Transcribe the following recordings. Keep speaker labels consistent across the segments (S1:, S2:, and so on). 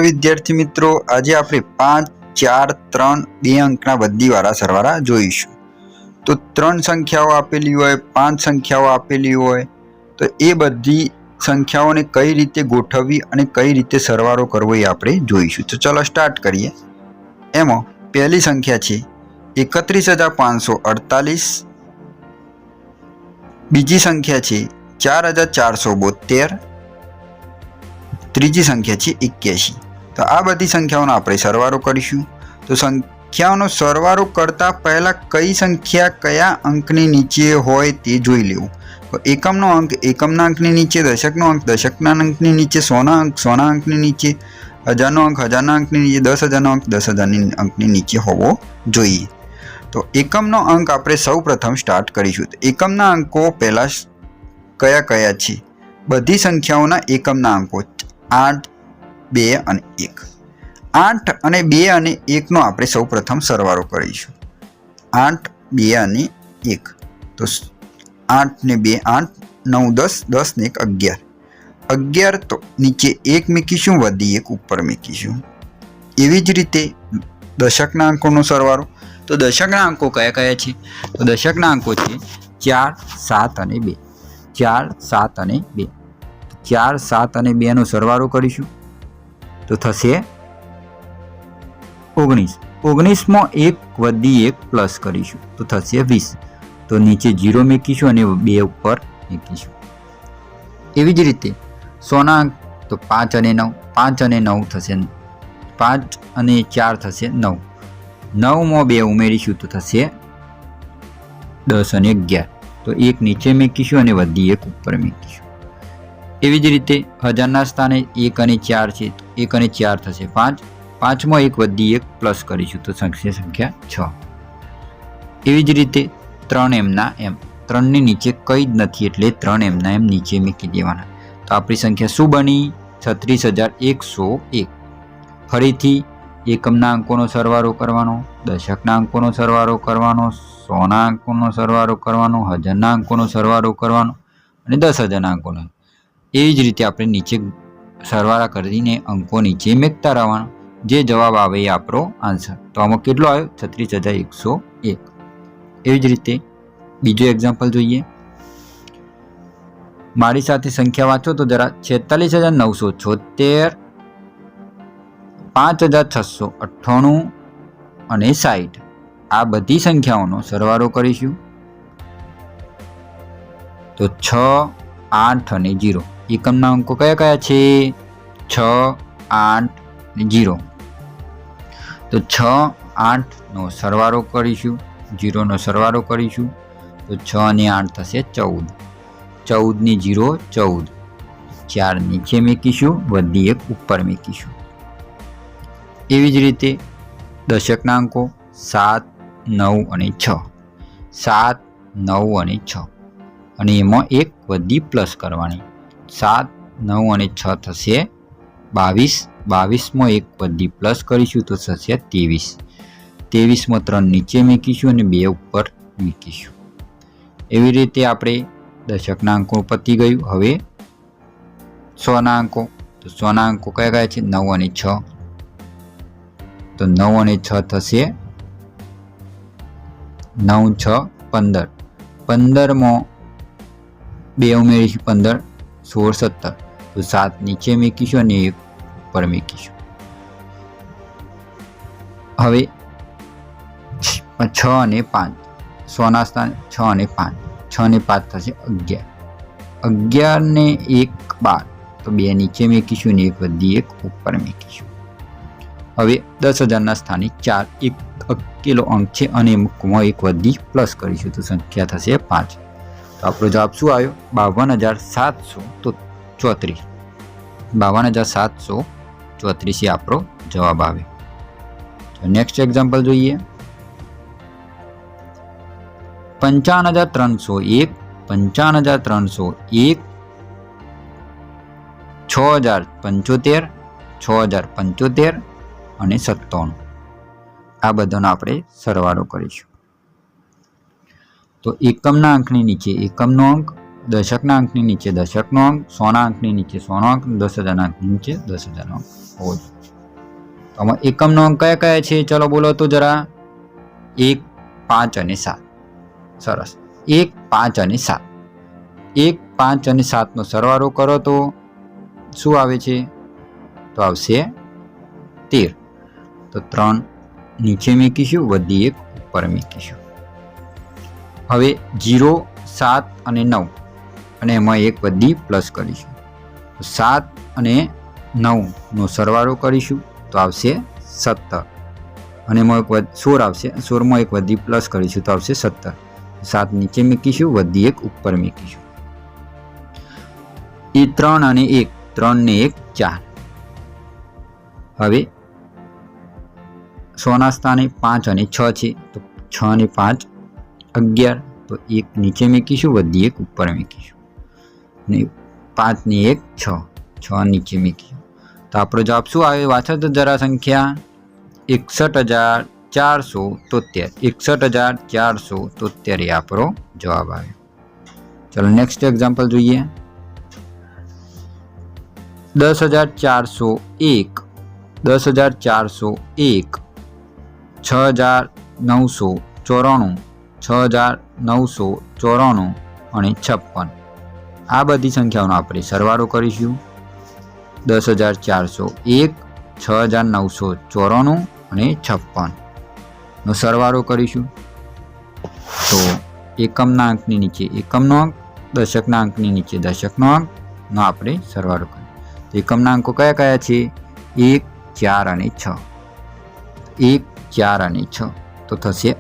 S1: વિદ્યાર્થી મિત્રો, આજે આપણે 5, 4, 3, 2 અંકના બદલીવાળા સરવાળા જોઈશું. તો 3 સંખ્યાઓ આપેલી હોય, 5 સંખ્યાઓ આપેલી હોય, તો એ બધી સંખ્યાઓને કઈ રીતે ગોઠવવી અને કઈ રીતે સરવાળો કરવો એ આપણે જોઈશું. તો ચલો સ્ટાર્ટ કરીએ. એમાં પહેલી સંખ્યા છે 31,548. બીજી સંખ્યા છે 4,472. ત્રીજી સંખ્યા છે 81. તો આ બધી સંખ્યાઓનો આપણે સરવાળો કરીશું. તો સંખ્યાઓનો સરવાળો કરતા પહેલા કઈ સંખ્યા કયા અંકની નીચે હોય તે જોઈ લેવું. તો એકમનો અંક એકમના અંકની નીચે, દશકનો અંક દશકના અંકની નીચે, સોના અંક સોના અંકની નીચે, હજારનો અંક હજારના અંકની નીચે, 10,000નો અંક 10,000ની અંકની નીચે હોવો જોઈએ. તો એકમનો અંક આપણે સૌ પ્રથમ સ્ટાર્ટ કરીશું. તો એકમના અંકો પહેલા કયા કયા છે? બધી સંખ્યાઓના એકમના અંકો 8, 2 અને 1. 8 અને 2 અને 1નો આપણે સૌ પ્રથમ સરવાળો કરીશું. 8, 2 અને 1. તો 8 ને 2 8, 9 10, 10 ને 1 11. 11 તો નીચે 1 મૂકીશું, વધી 1 ઉપર મૂકીશું. એવી જ રીતે દશકના અંકોનો સરવાળો. તો દશકના અંકો કયા કયા છે? તો દશકના અંકો છે 4, 7 અને 2. 4, 7 અને 2. 4, 7 અને 2 નો સરવાળો કરીશું તો થશે 19. 19માં 1 વધી 1 પ્લસ કરીશું તો થશે 20. તો નીચે 0 મૂકીશું અને 2 ઉપર મૂકીશું. એવી જ રીતે સોના અંક તો 5 અને 9. 5 અને 9 થશે 5 અને 4 થશે 9. 9માં 2 ઉમેરીશું તો થશે 10 અને 11. તો 1 નીચે મૂકીશું અને વધી 1 ઉપર મૂકીશું. એવી જ રીતે હજારના સ્થાને 1 અને 4 છે. 1 અને 4 થશે 5. 5માં 1 વધી 1 પ્લસ કરીશું તો થશે સંખ્યા 6. એવી જ રીતે 3 એમના એમ. 3ની નીચે કંઈ જ નથી એટલે 3 એમના એમ નીચે મૂકી દેવાના. તો આપણી સંખ્યા શું બની? 36,101. ફરીથી એકમના અંકોનો સરવાળો કરવાનો, દશકના અંકોનો સરવાળો કરવાનો, સોના અંકોનો સરવાળો કરવાનો, હજારના અંકોનો સરવાળો કરવાનો અને 10,000ના અંકોનો. એવી જ રીતે આપણે નીચે સરવાળા કરીને અંકો નીચે મૂકતા રહેવાના. જે જવાબ આવે એ આપણો આન્સર. તો આમાં કેટલો આવ્યો? 36,101. એવી જ રીતે બીજો એક્ઝામ્પલ જોઈએ. મારી સાથે સંખ્યા વાંચો તો જરા. 46,976, 5,698 અને 60. આ બધી સંખ્યાઓનો સરવાળો કરીશું તો 6, 8 અને 0. એકમના અંકો કયા કયા છે? 6, 8 અને 0. તો 6, 8નો સરવાળો કરીશું, 0નો સરવાળો કરીશું તો 6 અને 8 થશે 14. 14 ની 0 14. 4 નીચે મૂકીશું, વધી 1 ઉપર મૂકીશું. એવી જ રીતે દશકના અંકો 7, 9 અને 6. 7, 9 અને 6 અને એમાં 1 વધી પ્લસ કરવાની. 7, 9 અને 6 થશે 22. 22માં 1 વધી પ્લસ કરીશું તો થશે 23. 23માં 3 નીચે મૂકીશું અને 2 ઉપર મૂકીશું. એવી રીતે આપણે દશકના અંકો પતી ગયું. હવે સોના અંકો. તો સોના અંકો કયા કયા છે? 9 અને 6. તો 9 અને 6 થશે 9, 6, 15. 15માં 2 ઉમેરીશું, 15, 16, 17. તો 7 નીચે મૂકીશું અને 1 ઉપર મૂકીશું. હવે 6 અને 5. સોના સ્થાન 6 અને 5. 6 અને 5 થશે 11. 11 ને 1 12. તો 2 નીચે મૂકીશું અને 1 વધી 1 ઉપર મૂકીશું. હવે 10,000ના સ્થાને 4 એક અકેલો અંક છે અને એમાં 1 વધી પ્લસ કરીશું તો સંખ્યા થશે 5. તો આપણો જવાબ શું આવ્યો? 52,734. 52,734 એ આપણો જવાબ આવે. તો નેક્સ્ટ એક્ઝામ્પલ જોઈએ. 55,301, 55,301, 6,075, 6,075 અને 97. આ બધાનો આપણે સરવાળો કરીશું. તો એકમના અંકની નીચે એકમનો અંક, દશકના અંકની નીચે દશકનો અંક, સોના અંકની નીચે સોનો અંક, 10,000ના અંકની નીચે 10,000નો અંક હોવો જોઈએ. આમાં એકમનો અંક કયા કયા છે? ચલો બોલો તો જરા. 1, 5 અને 7. સરસ. 1, 5 અને 7. 1, 5 અને 7 નો સરવાળો કરો તો શું આવે છે? તો આવશે 13. તો 3 નીચે મૂકીશું, વધી 1 ઉપર મૂકીશું. હવે 0, 7 અને 9 અને એમાં 1 વધી પ્લસ કરીશું. 7 અને 9 નો સરવાળો કરીશું તો આવશે 17 અને એમાં 16 આવશે. 16 માં 1 વધી પ્લસ કરીશું તો આવશે 17. 7 નીચે મૂકીશું, વધી 1 ઉપર મૂકીશું. એ 3 અને 1, 3 ને 1 4. હવે 100 ના સ્થાને 5 અને 6 છે તો 6 અને 5 11. તો 1 નીચે મૂકીશું, વધી 1 ઉપર મૂકીશું. ને 5 ને 1 6, 6 નીચે મૂકીશું. તો આપણો જવાબ શું આવ્યો? વાંચો તો જરા સંખ્યા. 61,473. 61,473 એ આપણો જવાબ આવ્યો. ચલો નેક્સ્ટ એક્ઝામ્પલ જોઈએ. 10,401, 10,401, 6,994, 6,994 અને 56. આ બધી સંખ્યાઓનો આપણે સરવાળો કરીશું. 10,401, 6,994 અને 56 નો સરવાળો કરીશું. તો એકમના અંકની નીચે એકમનો અંક, દશકના અંકની નીચે દશકનો અંક નો આપણે સરવાળો કરીશું. તો એકમના અંકો કયા કયા છે? 1, 4 અને 6. 1, 4 અને 6 તો થશે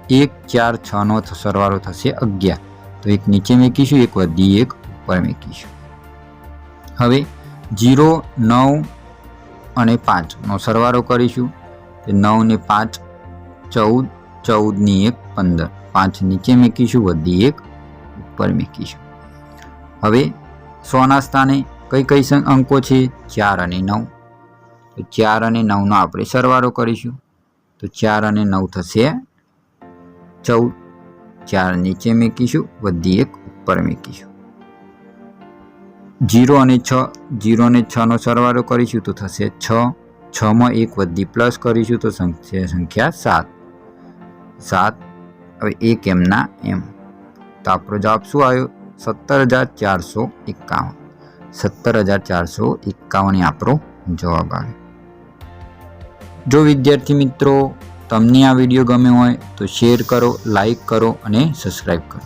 S1: 1, 4, 6 નો સરવાળો થશે 11. તો 1 નીચે મૂકીશું, 1 વધી 1 ઉપર મૂકીશું. હવે 0, 9 અને 5 નો સરવાળો કરીશું. 9 ને 5 14, 14 ની 1 15. 5 નીચે મૂકીશું, વધી 1 ઉપર મૂકીશું. હવે 100 ના સ્થાને કઈ કઈ અંકો છે? 4 અને 9. તો 4 અને 9 નો આપણે સરવાળો કરીશું. તો 4 અને 9 થશે 14. 4 નીચે મૂકીશું, વધી 1 ઉપર મૂકીશું. 0 અને 6, 0 અને 6 નો સરવાળો કરીશું તો થશે 6. 6 માં 1 વધી પ્લસ કરીશું તો સંખ્યા 7. 7. હવે 1 એમના એમ. તો આપણો જવાબ શું આવ્યો? 17,451. 17,451 એ આપણો જવાબ આવ્યો. જો વિદ્યાર્થી મિત્રો તમને આ વિડીયો ગમ્યો હોય તો શેર કરો, લાઈક કરો અને સબસ્ક્રાઈબ કરો.